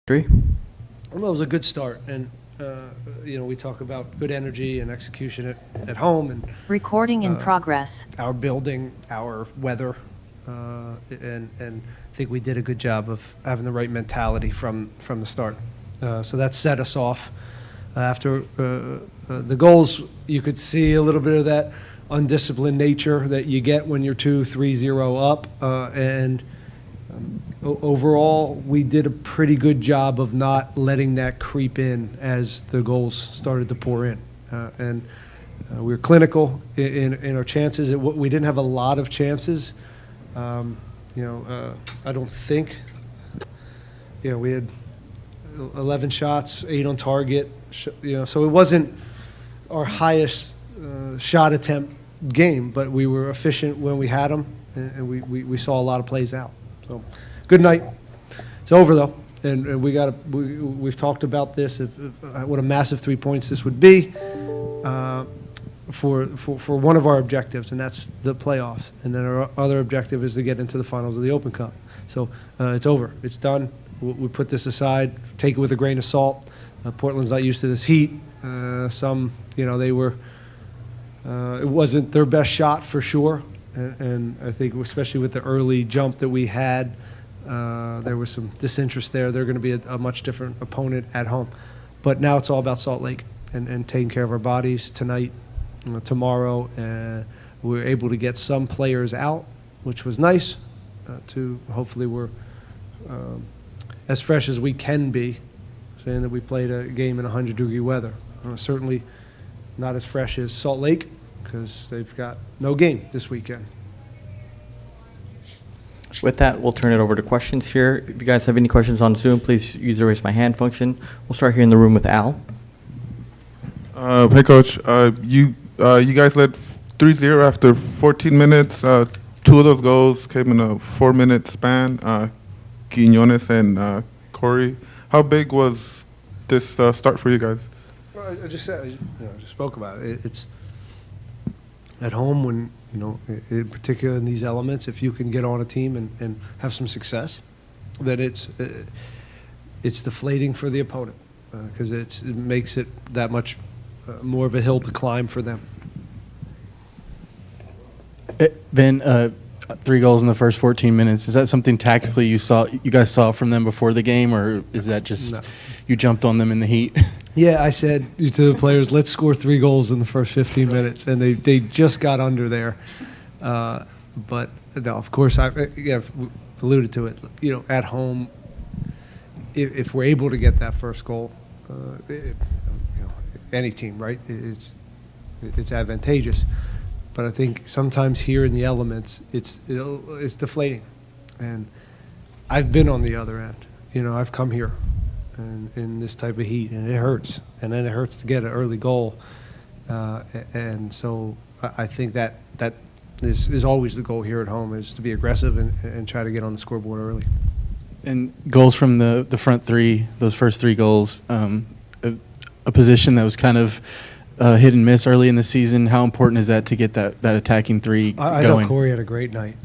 Three. Well, it was a good start, and we talk about good energy and execution at home, and Recording in progress. our building, our weather, and I think we did a good job of having the right mentality from the start. So that set us off. After the goals, you could see a little bit of that undisciplined nature that you get when you're 2-3-0 up, and overall, we did a pretty good job of not letting that creep in as the goals started to pour in. And we were clinical in our chances. We didn't have a lot of chances. I don't think. We had 11 shots, 8 on target. So it wasn't our highest shot attempt game, but we were efficient when we had them, and we saw a lot of plays out. So, good night. It's over though, and we've talked about this. What a massive 3 points this would be for one of our objectives, and that's the playoffs. And then our other objective is to get into the finals of the Open Cup. So it's over. It's done. We put this aside. Take it with a grain of salt. Portland's not used to this heat. They were. It wasn't their best shot for sure. And I think especially with the early jump that we had, there was some disinterest there. They're going to be a much different opponent at home. But now it's all about Salt Lake and taking care of our bodies tonight, tomorrow. We were able to get some players out, which was nice. Hopefully we're as fresh as we can be, saying that we played a game in 100-degree weather. Certainly not as fresh as Salt Lake, because they've got no game this weekend. With that, we'll turn it over to questions here. If you guys have any questions on Zoom, please use the raise my hand function. We'll start here in the room with Al. Hey, Coach. You guys led 3-0 after 14 minutes. 2 of those goals came in a 4-minute span. Quiñones and Corey. How big was this start for you guys? Well, I just said, I just spoke about it. It's at home when, in particular in these elements, if you can get on a team and have some success, then it's deflating for the opponent because it makes it that much more of a hill to climb for them. Ben, 3 goals in the first 14 minutes. Is that something tactically you guys saw from them before the game, or is that just you jumped on them in the heat? Yeah, I said to the players, let's score 3 goals in the first 15 minutes, and they just got under there. But no, of course, I've alluded to it. At home, if we're able to get that first goal, any team, right? It's advantageous. But I think sometimes here in the elements, it's deflating, and I've been on the other end. I've come here. And in this type of heat, and it hurts, and then it hurts to get an early goal, and so I think that is always the goal here at home, is to be aggressive and try to get on the scoreboard early. And goals from the front 3, those first 3 goals, a position that was kind of hit and miss early in the season. How important is that to get that attacking 3 going? I thought Corey had a great night.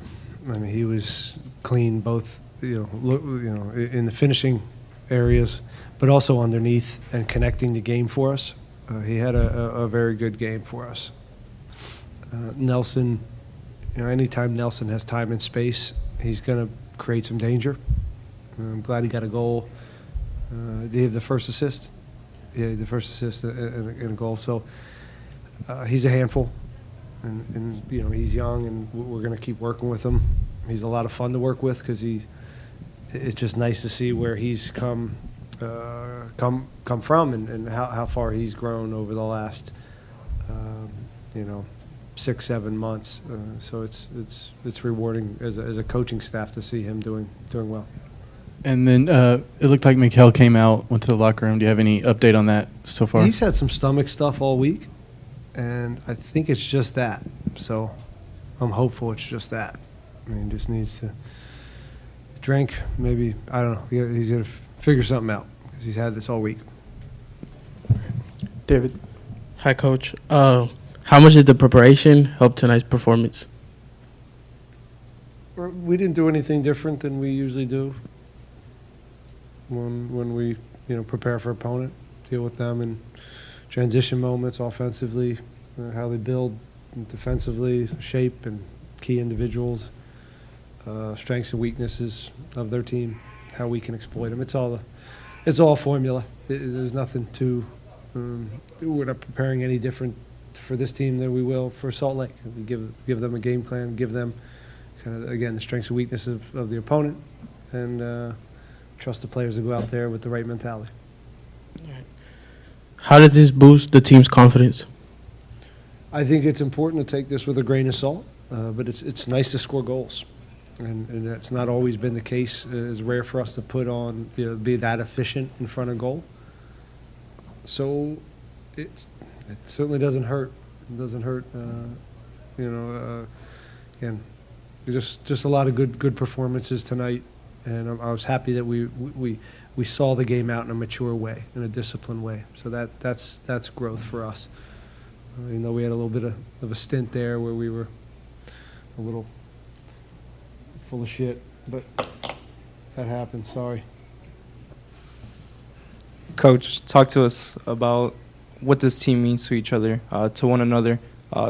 I mean, he was clean both, in the finishing areas, but also underneath and connecting the game for us. He had a very good game for us. Nelson, anytime Nelson has time and space, he's going to create some danger. I'm glad he got a goal. Did he have the first assist? Yeah, the first assist and a goal. So he's a handful, and he's young, and we're going to keep working with him. He's a lot of fun to work with because it's just nice to see where he's come from and how far he's grown over the last 6-7 months. So it's rewarding as a coaching staff to see him doing well. And then it looked like Mikhail came out, went to the locker room. Do you have any update on that so far? He's had some stomach stuff all week, and I think it's just that. So I'm hopeful it's just that. I mean, he just needs to drink, maybe, I don't know. He's going to figure something out because he's had this all week. David. Hi, Coach. How much did the preparation help tonight's performance? We didn't do anything different than we usually do. when we prepare for opponent, deal with them in transition moments, offensively, how they build defensively, shape and key individuals, strengths and weaknesses of their team, how we can exploit them. It's all formula. There's nothing to. We're not preparing any different for this team than we will for Salt Lake. We give them a game plan, give them kind of, again, the strengths and weaknesses of the opponent, and trust the players to go out there with the right mentality. How did this boost the team's confidence? I think it's important to take this with a grain of salt, but it's nice to score goals, and that's not always been the case. It's rare for us to put on, be that efficient in front of goal. So it certainly doesn't hurt. It doesn't hurt. Again, just a lot of good performances tonight, and I was happy that we saw the game out in a mature way, in a disciplined way. So that's growth for us. Even though we had a little bit of a stint there where we were a little full of shit, but that happened. Sorry. Coach, talk to us about what this team means to each other, to one another.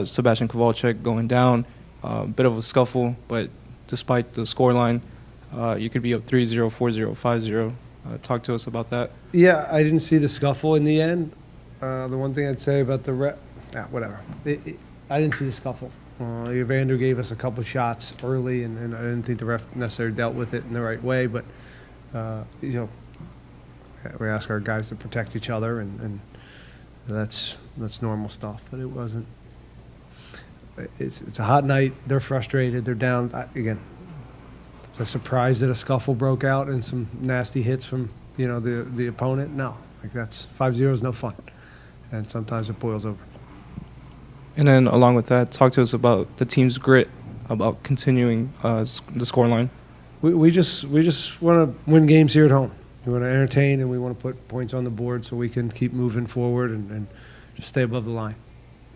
Sebastian Kowalczyk going down, a bit of a scuffle, but despite the scoreline, you could be up 3-0, 4-0, 5-0. Talk to us about that. Yeah, I didn't see the scuffle in the end. The one thing I'd say about the whatever. I didn't see the scuffle. Evander gave us a couple shots early, and I didn't think the ref necessarily dealt with it in the right way. But we ask our guys to protect each other, and that's normal stuff. But it wasn't. It's a hot night. They're frustrated. They're down. Again, was I surprised that a scuffle broke out and some nasty hits from the opponent? No, that's 5-0 is no fun, and sometimes it boils over. And then along with that, talk to us about the team's grit, about continuing the scoreline. We just want to win games here at home. We want to entertain, and we want to put points on the board so we can keep moving forward and just stay above the line.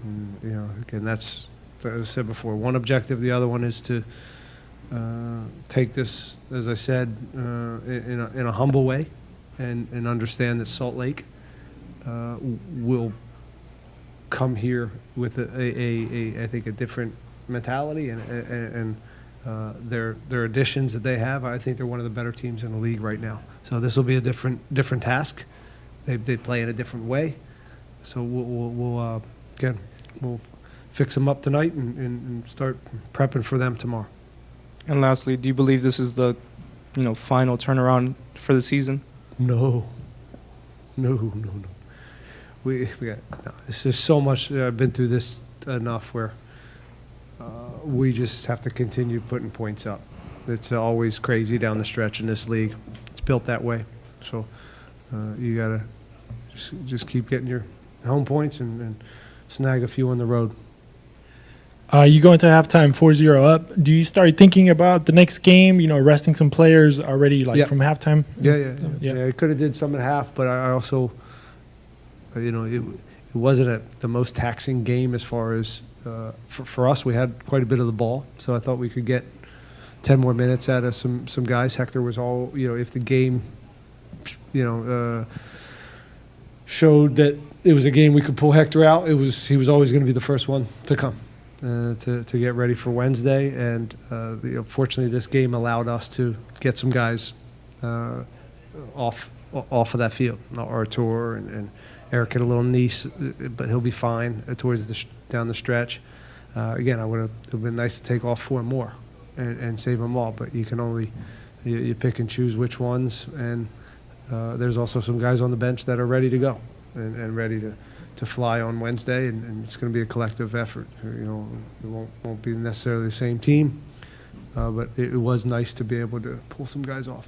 And, again, that's, as I said before, one objective. The other one is to take this, as I said, in a humble way, and understand that Salt Lake will come here with I think a different mentality and their additions that they have. I think they're one of the better teams in the league right now. So this will be a different task. They play in a different way. So we'll fix them up tonight and start prepping for them tomorrow. And lastly, do you believe this is the final turnaround for the season? No. We got this is so much. I've been through this enough where we just have to continue putting points up. It's always crazy down the stretch in this league. It's built that way. So you gotta just keep getting your home points and snag a few on the road. You go into halftime 4-0 up. Do you start thinking about the next game? Resting some players already, from halftime. Yeah. I could have did some at half, but I also. It wasn't the most taxing game as far as for us. We had quite a bit of the ball, so I thought we could get 10 more minutes out of some guys. Hector was all if the game, showed that it was a game we could pull Hector out. He was always going to be the first one to come to get ready for Wednesday, and fortunately this game allowed us to get some guys off of that field. Artur and Eric had a little knee, but he'll be fine towards down the stretch. Again, it would have been nice to take off 4 more and save them all, but you can only you pick and choose which ones. And there's also some guys on the bench that are ready to go and ready to fly on Wednesday, and it's going to be a collective effort. It won't be necessarily the same team, but it was nice to be able to pull some guys off.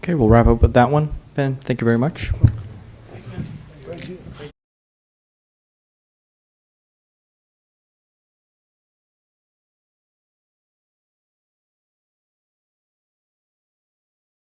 Okay, we'll wrap up with that one. Ben, thank you very much.